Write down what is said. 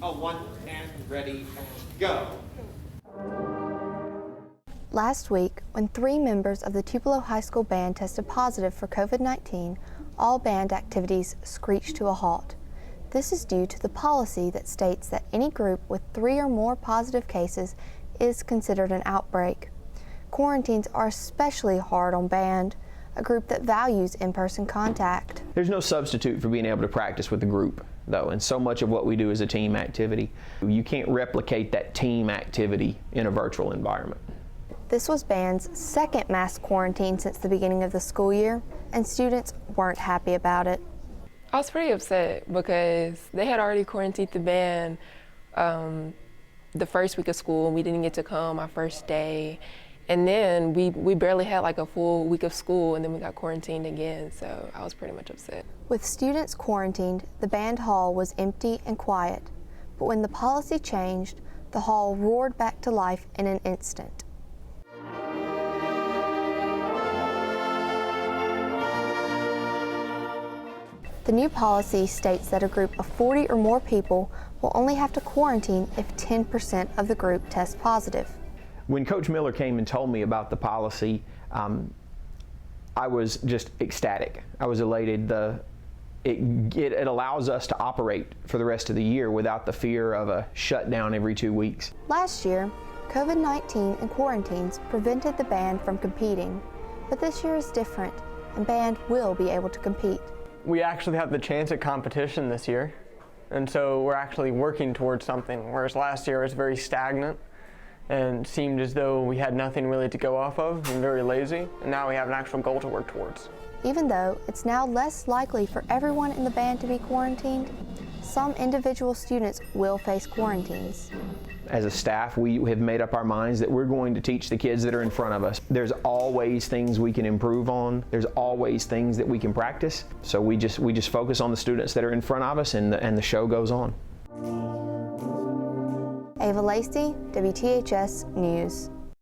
1 and ready and go. Last week, when 3 members of the Tupelo High School band tested positive for COVID-19, all band activities screeched to a halt. This is due to the policy that states that any group with 3 or more positive cases is considered an outbreak. Quarantines are especially hard on band, a group that values in-person contact. There's no substitute for being able to practice with the group, though, and so much of what we do is a team activity. You can't replicate that team activity in a virtual environment. This was band's second mass quarantine since the beginning of the school year, and students weren't happy about it. I was pretty upset because they had already quarantined the band the first week of school, and we didn't get to come our first day. And then we barely had like a full week of school, and then we got quarantined again, so I was pretty much upset. With students quarantined, the band hall was empty and quiet. But when the policy changed, the hall roared back to life in an instant. The new policy states that a group of 40 or more people will only have to quarantine if 10% of the group tests positive. When Coach Miller came and told me about the policy, I was just ecstatic. I was elated. It allows us to operate for the rest of the year without the fear of a shutdown every 2 weeks. Last year, COVID-19 and quarantines prevented the band from competing, but this year is different, and band will be able to compete. We actually have the chance at competition this year, and so we're actually working towards something, whereas last year was very stagnant and seemed as though we had nothing really to go off of and very lazy, and now we have an actual goal to work towards. Even though it's now less likely for everyone in the band to be quarantined, some individual students will face quarantines. As a staff, we have made up our minds that we're going to teach the kids that are in front of us. There's always things we can improve on. There's always things that we can practice. So we just focus on the students that are in front of us, and the show goes on. Ava Lacey, WTHS News.